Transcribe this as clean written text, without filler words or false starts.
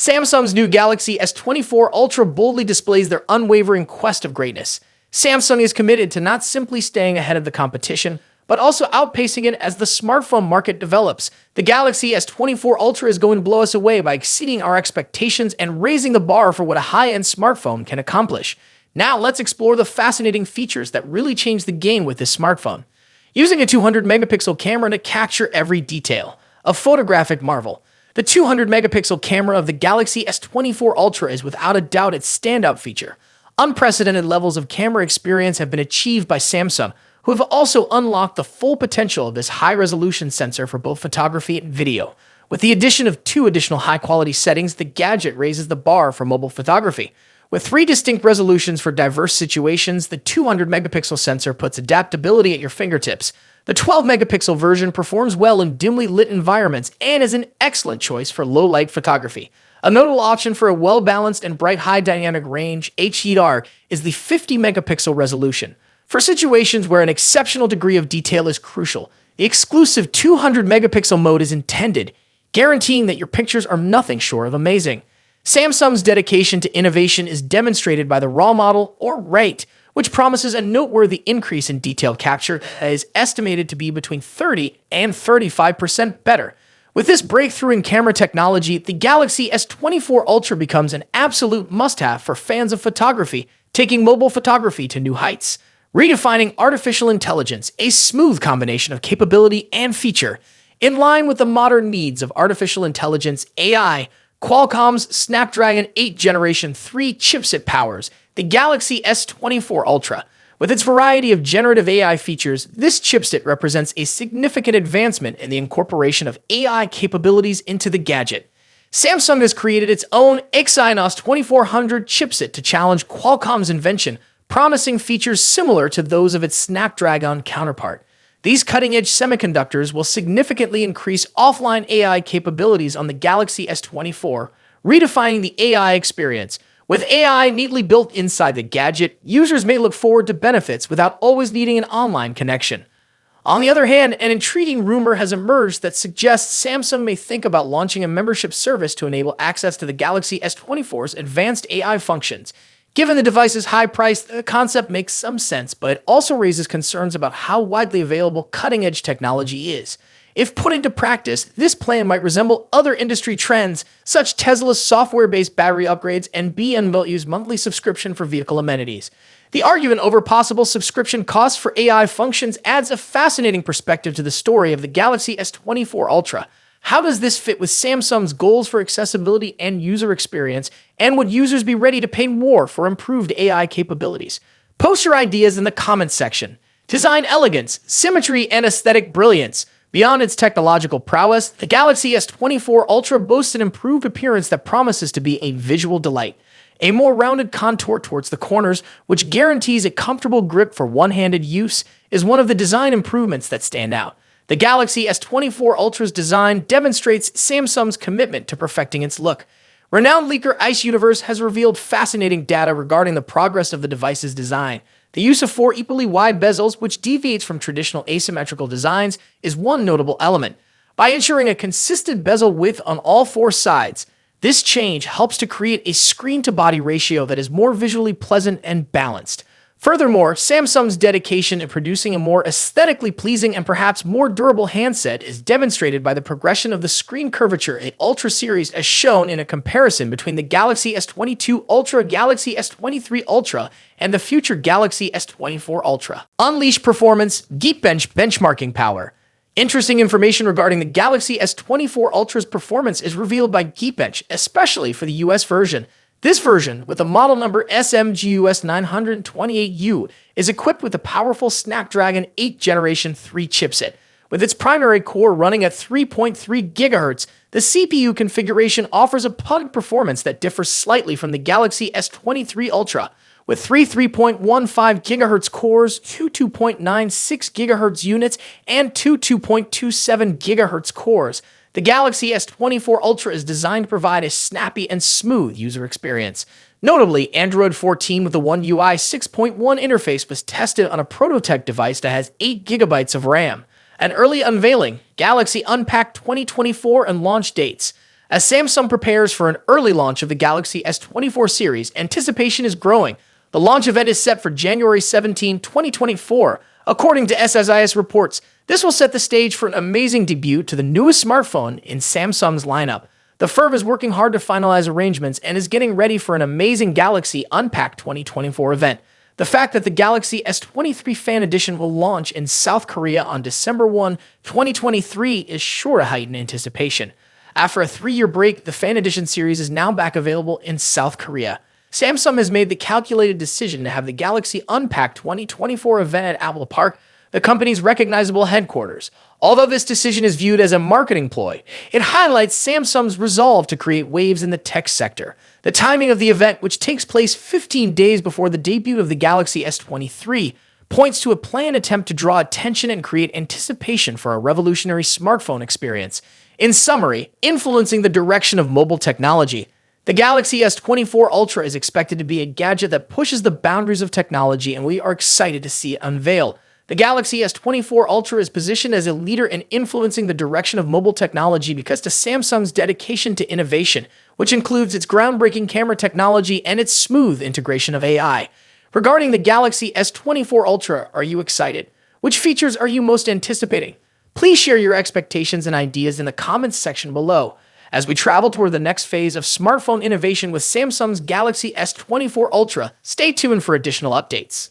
Samsung's new Galaxy S24 Ultra boldly displays their unwavering quest of greatness. Samsung is committed to not simply staying ahead of the competition, but also outpacing it as the smartphone market develops. The Galaxy S24 Ultra is going to blow us away by exceeding our expectations and raising the bar for what a high-end smartphone can accomplish. Now let's explore the fascinating features that really change the game with this smartphone. Using a 200-megapixel camera to capture every detail. A photographic marvel. The 200-megapixel camera of the Galaxy S24 Ultra is without a doubt its standout feature. Unprecedented levels of camera experience have been achieved by Samsung, who have also unlocked the full potential of this high-resolution sensor for both photography and video. With the addition of 2 additional high-quality settings, the gadget raises the bar for mobile photography. With 3 distinct resolutions for diverse situations, the 200-megapixel sensor puts adaptability at your fingertips. The 12-megapixel version performs well in dimly lit environments and is an excellent choice for low-light photography. A notable option for a well-balanced and bright high dynamic range HDR is the 50-megapixel resolution. For situations where an exceptional degree of detail is crucial, the exclusive 200-megapixel mode is intended, guaranteeing that your pictures are nothing short of amazing. Samsung's dedication to innovation is demonstrated by the RAW model, or RAIT, which promises a noteworthy increase in detail capture that is estimated to be between 30 and 35% better. With this breakthrough in camera technology, the Galaxy S24 Ultra becomes an absolute must-have for fans of photography, taking mobile photography to new heights. Redefining artificial intelligence, a smooth combination of capability and feature. In line with the modern needs of artificial intelligence, AI, Qualcomm's Snapdragon 8 Generation 3 chipset powers the Galaxy S24 Ultra. With its variety of generative AI features, this chipset represents a significant advancement in the incorporation of AI capabilities into the gadget. Samsung has created its own Exynos 2400 chipset to challenge Qualcomm's invention, promising features similar to those of its Snapdragon counterpart. These cutting-edge semiconductors will significantly increase offline AI capabilities on the Galaxy S24, redefining the AI experience. With AI neatly built inside the gadget, users may look forward to benefits without always needing an online connection. On the other hand, an intriguing rumor has emerged that suggests Samsung may think about launching a membership service to enable access to the Galaxy S24's advanced AI functions. Given the device's high price, the concept makes some sense, but it also raises concerns about how widely available cutting-edge technology is. If put into practice, this plan might resemble other industry trends, such Tesla's software-based battery upgrades and BMW's monthly subscription for vehicle amenities. The argument over possible subscription costs for AI functions adds a fascinating perspective to the story of the Galaxy S24 Ultra. How does this fit with Samsung's goals for accessibility and user experience, and would users be ready to pay more for improved AI capabilities? Post your ideas in the comments section. Design elegance, symmetry, and aesthetic brilliance. Beyond its technological prowess, the Galaxy S24 Ultra boasts an improved appearance that promises to be a visual delight. A more rounded contour towards the corners, which guarantees a comfortable grip for one-handed use, is one of the design improvements that stand out. The Galaxy S24 Ultra's design demonstrates Samsung's commitment to perfecting its look. Renowned leaker Ice Universe has revealed fascinating data regarding the progress of the device's design. The use of 4 equally wide bezels, which deviates from traditional asymmetrical designs, is one notable element. By ensuring a consistent bezel width on all 4 sides, this change helps to create a screen-to-body ratio that is more visually pleasant and balanced. Furthermore, Samsung's dedication in producing a more aesthetically pleasing and perhaps more durable handset is demonstrated by the progression of the screen curvature in Ultra series as shown in a comparison between the Galaxy S22 Ultra, Galaxy S23 Ultra, and the future Galaxy S24 Ultra. Unleash performance, Geekbench benchmarking power. Interesting information regarding the Galaxy S24 Ultra's performance is revealed by Geekbench, especially for the US version. This version, with the model number SMGUS928U, is equipped with a powerful Snapdragon 8 Generation 3 chipset. With its primary core running at 3.3 GHz, the CPU configuration offers a pudding performance that differs slightly from the Galaxy S23 Ultra. With 3.15 GHz cores, 2.96 GHz units, and 2.27 GHz cores, the Galaxy S24 Ultra is designed to provide a snappy and smooth user experience. Notably, Android 14 with the One UI 6.1 interface was tested on a prototype device that has 8 GB of RAM. An early unveiling, Galaxy Unpacked 2024 and launch dates. As Samsung prepares for an early launch of the Galaxy S24 series, anticipation is growing. The launch event is set for January 17, 2024. According to SSIS reports, this will set the stage for an amazing debut to the newest smartphone in Samsung's lineup. The firm is working hard to finalize arrangements and is getting ready for an amazing Galaxy Unpacked 2024 event. The fact that the Galaxy S23 Fan Edition will launch in South Korea on December 1, 2023 is sure to heighten anticipation. After a 3-year break, the Fan Edition series is now back available in South Korea. Samsung has made the calculated decision to have the Galaxy Unpacked 2024 event at Apple Park, the company's recognizable headquarters. Although this decision is viewed as a marketing ploy, it highlights Samsung's resolve to create waves in the tech sector. The timing of the event, which takes place 15 days before the debut of the Galaxy S23, points to a planned attempt to draw attention and create anticipation for a revolutionary smartphone experience. In summary, influencing the direction of mobile technology, the Galaxy S24 Ultra is expected to be a gadget that pushes the boundaries of technology, and we are excited to see it unveiled. The Galaxy S24 Ultra is positioned as a leader in influencing the direction of mobile technology because of Samsung's dedication to innovation, which includes its groundbreaking camera technology and its smooth integration of AI. Regarding the Galaxy S24 Ultra, are you excited? Which features are you most anticipating? Please share your expectations and ideas in the comments section below. As we travel toward the next phase of smartphone innovation with Samsung's Galaxy S24 Ultra, stay tuned for additional updates.